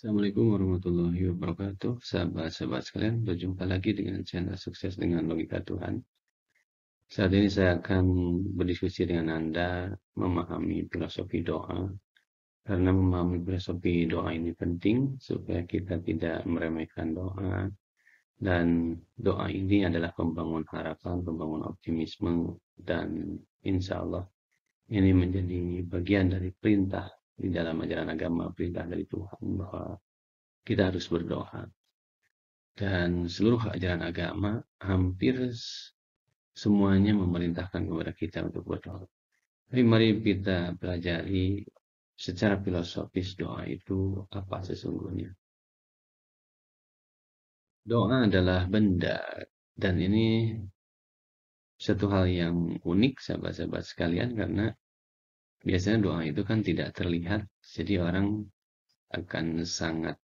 Assalamualaikum warahmatullahi wabarakatuh. Sahabat-sahabat sekalian, berjumpa lagi dengan channel Sukses dengan Logika Tuhan. Saat ini saya akan berdiskusi dengan Anda memahami filosofi doa. Karena memahami filosofi doa ini penting supaya kita tidak meremehkan doa. Dan doa ini adalah pembangun harapan, pembangun optimisme. Dan insya Allah ini menjadi bagian dari perintah di dalam ajaran agama, perintah dari Tuhan bahwa kita harus berdoa. Dan seluruh ajaran agama hampir semuanya memerintahkan kepada kita untuk berdoa. Tapi mari kita pelajari secara filosofis doa itu apa sesungguhnya. Doa adalah benda, dan ini satu hal yang unik sahabat-sahabat sekalian, karena biasanya doa itu kan tidak terlihat, jadi orang akan sangat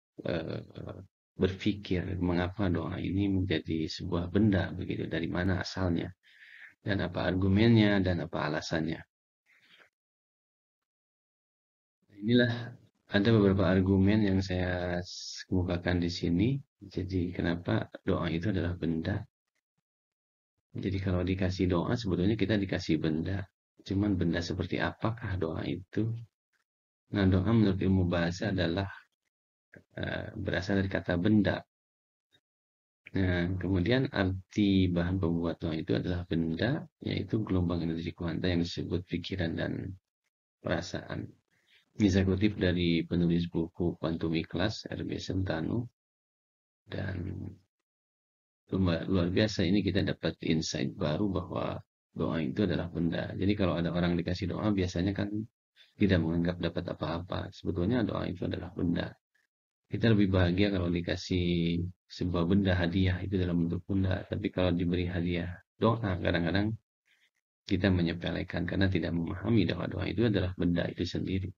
berpikir mengapa doa ini menjadi sebuah benda begitu, dari mana asalnya dan apa argumennya dan apa alasannya. Inilah ada beberapa argumen yang saya kemukakan di sini. Jadi kenapa doa itu adalah benda? Jadi kalau dikasih doa sebetulnya kita dikasih benda. Cuman benda seperti apakah doa itu? Nah, doa menurut ilmu bahasa adalah berasal dari kata benda. Nah, kemudian arti bahan pembuat doa itu adalah benda, yaitu gelombang energi kuanta yang disebut pikiran dan perasaan. Ini saya kutip dari penulis buku Quantum Ikhlas, R.B. Sentanu. Dan luar biasa, ini kita dapat insight baru bahwa doa itu adalah benda. Jadi kalau ada orang dikasih doa, biasanya kan tidak menganggap dapat apa-apa. Sebetulnya doa itu adalah benda. Kita lebih bahagia kalau dikasih sebuah benda hadiah itu dalam bentuk benda. Tapi kalau diberi hadiah doa, kadang-kadang kita menyepelekan karena tidak memahami bahwa doa itu adalah benda itu sendiri.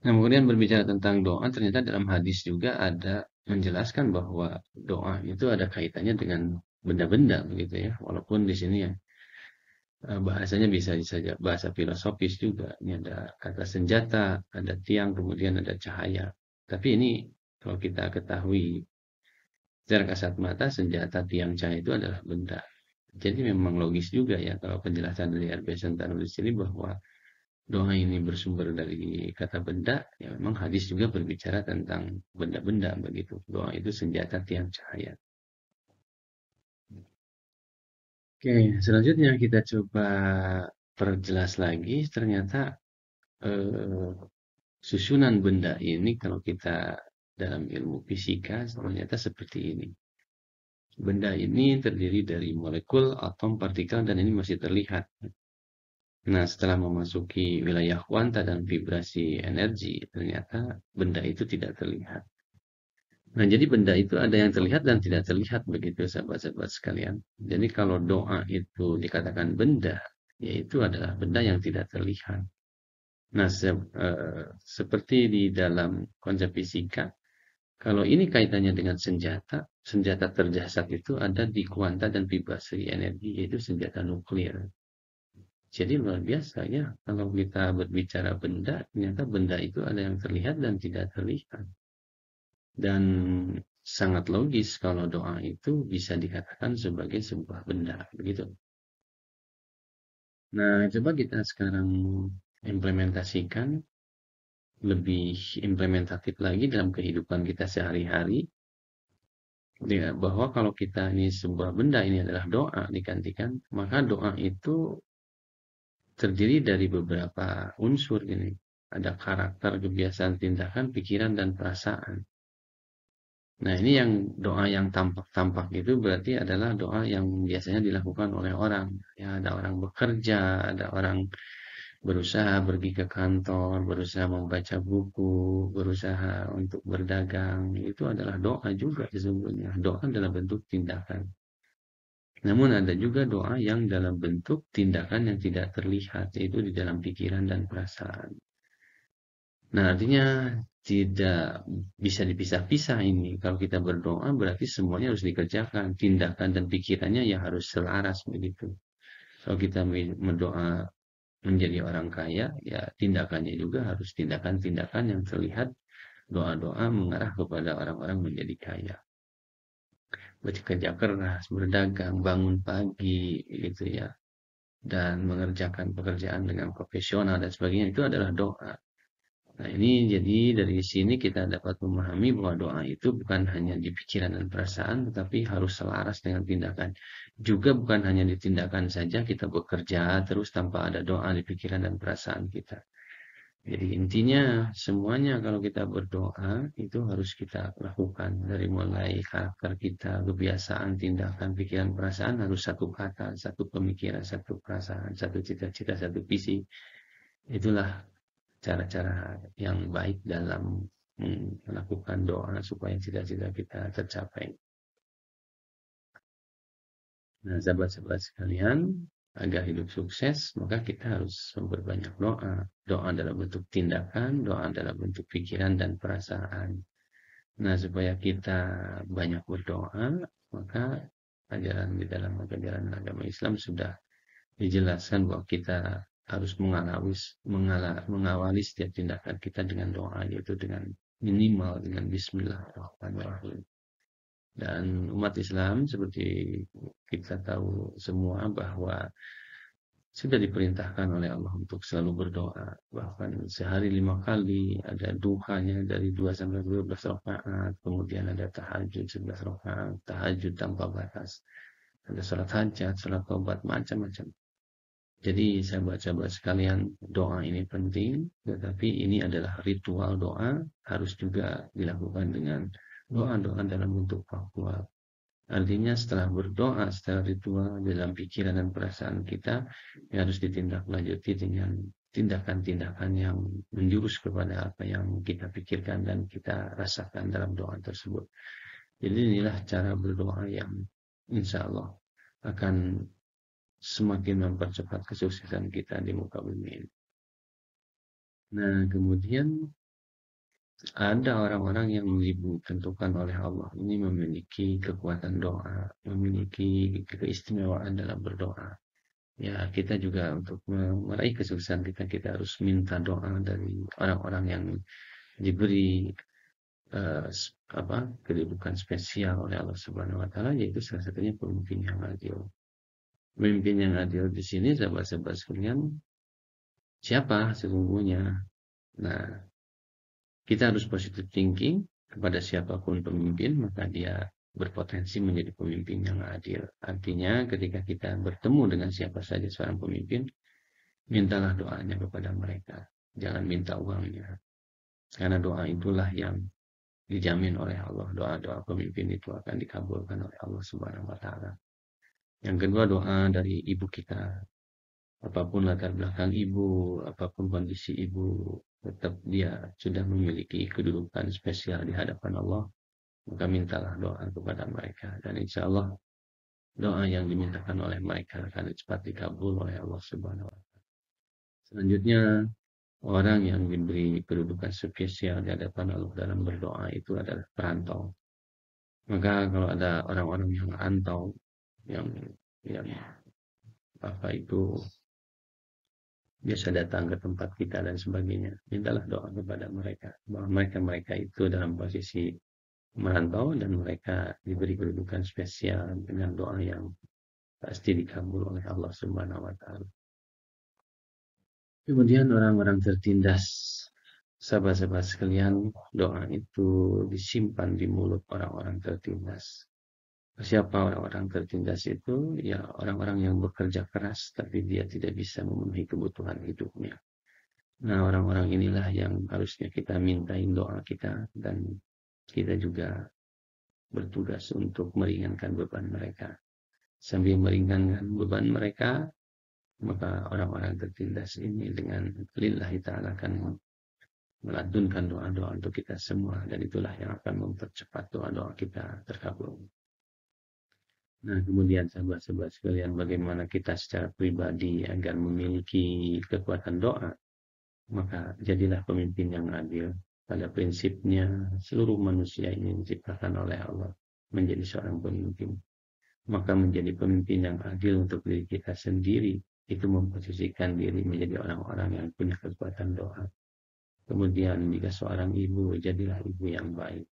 Nah, kemudian berbicara tentang doa, ternyata dalam hadis juga ada menjelaskan bahwa doa itu ada kaitannya dengan benda-benda begitu ya. Walaupun di sini ya bahasanya bisa saja bahasa filosofis juga. Ini ada kata senjata, ada tiang, kemudian ada cahaya. Tapi ini kalau kita ketahui secara kasat mata, senjata, tiang, cahaya itu adalah benda. Jadi memang logis juga ya kalau penjelasan dari R.B. Sentanu di sini bahwa doa ini bersumber dari kata benda, ya memang hadis juga berbicara tentang benda-benda begitu. Doa itu senjata tiang cahaya. Oke, selanjutnya kita coba perjelas lagi. Ternyata susunan benda ini kalau kita dalam ilmu fisika ternyata seperti ini. Benda ini terdiri dari molekul, atom, partikel, dan ini masih terlihat. Nah, setelah memasuki wilayah kuanta dan vibrasi energi, ternyata benda itu tidak terlihat. Nah, jadi benda itu ada yang terlihat dan tidak terlihat begitu, sahabat-sahabat sekalian. Jadi kalau doa itu dikatakan benda, yaitu adalah benda yang tidak terlihat. Nah, seperti di dalam konsep fisika, kalau ini kaitannya dengan senjata, senjata terdahsyat itu ada di kuanta dan vibrasi energi, yaitu senjata nuklir. Jadi luar biasa ya, kalau kita berbicara benda, ternyata benda itu ada yang terlihat dan tidak terlihat. Dan sangat logis kalau doa itu bisa dikatakan sebagai sebuah benda, begitu. Nah, coba kita sekarang implementasikan lebih implementatif lagi dalam kehidupan kita sehari-hari. Ya, bahwa kalau kita ini sebuah benda ini adalah doa digantikan, maka doa itu terdiri dari beberapa unsur ini. Ada karakter, kebiasaan, tindakan, pikiran, dan perasaan. Nah, ini yang doa yang tampak-tampak itu berarti adalah doa yang biasanya dilakukan oleh orang. Ya, ada orang bekerja, ada orang berusaha pergi ke kantor, berusaha membaca buku, berusaha untuk berdagang. Itu adalah doa juga sesungguhnya. Doa dalam bentuk tindakan. Namun ada juga doa yang dalam bentuk tindakan yang tidak terlihat, yaitu di dalam pikiran dan perasaan. Nah, artinya tidak bisa dipisah-pisah ini. Kalau kita berdoa berarti semuanya harus dikerjakan. Tindakan dan pikirannya ya harus selaras begitu. Kalau kita berdoa menjadi orang kaya, ya tindakannya juga harus tindakan-tindakan yang terlihat doa-doa mengarah kepada orang-orang menjadi kaya. Bekerja keras, berdagang, bangun pagi, gitu ya, dan mengerjakan pekerjaan dengan profesional dan sebagainya, itu adalah doa. Nah, ini jadi dari sini kita dapat memahami bahwa doa itu bukan hanya di pikiran dan perasaan, tetapi harus selaras dengan tindakan. Juga bukan hanya di tindakan saja kita bekerja terus tanpa ada doa di pikiran dan perasaan kita. Jadi intinya semuanya kalau kita berdoa itu harus kita lakukan dari mulai karakter kita, kebiasaan, tindakan, pikiran, perasaan harus satu kata, satu pemikiran, satu perasaan, satu cita-cita, satu visi. Itulah cara-cara yang baik dalam melakukan doa supaya cita-cita kita tercapai. Nah, sahabat-sahabat sekalian, agar hidup sukses, maka kita harus memperbanyak doa. Doa dalam bentuk tindakan, doa dalam bentuk pikiran dan perasaan. Nah, supaya kita banyak berdoa, maka ajaran di dalam ajaran agama Islam sudah dijelaskan bahwa kita harus mengawali setiap tindakan kita dengan doa, yaitu dengan minimal dengan Bismillahirrahmanirrahim. Dan umat Islam seperti kita tahu semua bahwa sudah diperintahkan oleh Allah untuk selalu berdoa. Bahkan sehari 5 kali, ada duhanya dari 2 sampai 12 rakaat, kemudian ada tahajud 11 rakaat, tahajud tanpa batas. Ada sholat hajat, sholat taubat, macam-macam. Jadi sahabat-sahabat sekalian, doa ini penting, tetapi ini adalah ritual doa, harus juga dilakukan dengan doa-doa dalam bentuk faktual. Artinya setelah berdoa setelah ritual dalam pikiran dan perasaan kita, harus ditindaklanjuti dengan tindakan-tindakan yang menjurus kepada apa yang kita pikirkan dan kita rasakan dalam doa tersebut. Jadi inilah cara berdoa yang insya Allah akan semakin mempercepat kesuksesan kita di muka bumi ini. Nah, kemudian ada orang-orang yang ditentukan oleh Allah ini memiliki kekuatan doa, memiliki keistimewaan dalam berdoa. Ya, kita juga untuk meraih kesuksesan kita harus minta doa dari orang-orang yang diberi kedudukan spesial oleh Allah Subhanahu wa taala, yaitu salah satunya pemimpin yang adil. Pemimpin yang adil di sini sahabat-sahabat sekalian, siapa sesungguhnya? Nah, kita harus positive thinking kepada siapapun pemimpin, maka dia berpotensi menjadi pemimpin yang adil. Artinya ketika kita bertemu dengan siapa saja seorang pemimpin, mintalah doanya kepada mereka. Jangan minta uangnya. Karena doa itulah yang dijamin oleh Allah. Doa-doa pemimpin itu akan dikabulkan oleh Allah Subhanahu wa taala. Yang kedua, doa dari ibu kita. Apapun latar belakang ibu, apapun kondisi ibu, tetap dia sudah memiliki kedudukan spesial di hadapan Allah, maka mintalah doa kepada mereka. Dan insya Allah doa yang dimintakan oleh mereka akan cepat dikabul oleh Allah Subhanahu wa taala. Selanjutnya, orang yang diberi kedudukan spesial di hadapan Allah dalam berdoa itu adalah perantau. Maka kalau ada orang-orang yang rantau, yang biasa datang ke tempat kita dan sebagainya, mintalah doa kepada mereka bahwa mereka itu dalam posisi merantau dan mereka diberi kedudukan spesial dengan doa yang pasti dikabul oleh Allah Subhanahu wa taala. Kemudian orang-orang tertindas, sahabat-sahabat sekalian, doa itu disimpan di mulut orang-orang tertindas. Siapa orang-orang tertindas itu? Ya, orang-orang yang bekerja keras tapi dia tidak bisa memenuhi kebutuhan hidupnya. Nah, orang-orang inilah yang harusnya kita mintain doa kita, dan kita juga bertugas untuk meringankan beban mereka. Sambil meringankan beban mereka, maka orang-orang tertindas ini dengan lillahi ta'ala akan melantunkan doa-doa untuk kita semua, dan itulah yang akan mempercepat doa-doa kita terkabul. Nah, kemudian sahabat-sahabat sekalian, bagaimana kita secara pribadi agar memiliki kekuatan doa? Maka jadilah pemimpin yang adil. Pada prinsipnya, seluruh manusia ini diciptakan oleh Allah menjadi seorang pemimpin. Maka menjadi pemimpin yang adil untuk diri kita sendiri, itu memposisikan diri menjadi orang-orang yang punya kekuatan doa. Kemudian jika seorang ibu, jadilah ibu yang baik.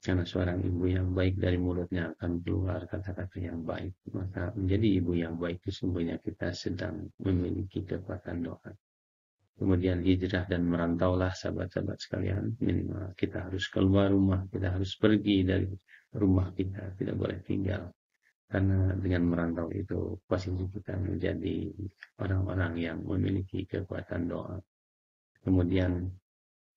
Karena seorang ibu yang baik dari mulutnya akan keluar kata-kata yang baik. Maka menjadi ibu yang baik sesungguhnya kita sedang memiliki kekuatan doa. Kemudian hijrah dan merantaulah sahabat-sahabat sekalian. Minimal kita harus keluar rumah, kita harus pergi dari rumah kita, tidak boleh tinggal. Karena dengan merantau itu posisi kita menjadi orang-orang yang memiliki kekuatan doa. Kemudian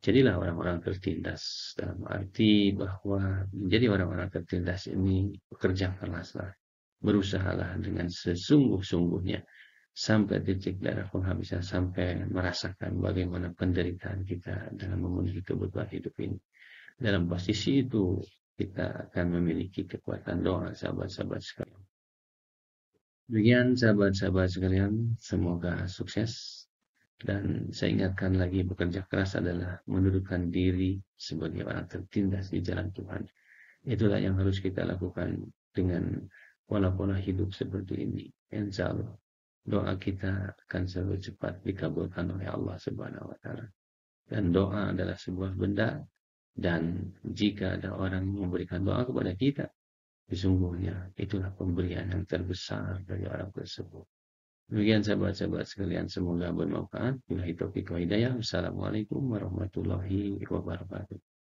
jadilah orang-orang tertindas, dalam arti bahwa menjadi orang-orang tertindas ini bekerja keraslah, berusahalah dengan sesungguh-sungguhnya sampai titik darah penghabisan, sampai merasakan bagaimana penderitaan kita dalam memenuhi kebutuhan hidup ini. Dalam posisi itu kita akan memiliki kekuatan doa, sahabat-sahabat sekalian. Demikian sahabat-sahabat sekalian, semoga sukses. Dan saya ingatkan lagi, bekerja keras adalah menundukkan diri sebagai orang tertindas di jalan Tuhan. Itulah yang harus kita lakukan dengan pola-pola hidup seperti ini. Insya Allah doa kita akan selalu cepat dikabulkan oleh Allah Subhanahu wa Ta'ala. Dan doa adalah sebuah benda, dan jika ada orang memberikan doa kepada kita, sesungguhnya itulah pemberian yang terbesar dari orang tersebut. Demikian sahabat-sahabat sekalian, semoga bermanfaat. Wabillahi taufiq wa hidayah. Wassalamualaikum warahmatullahi wabarakatuh.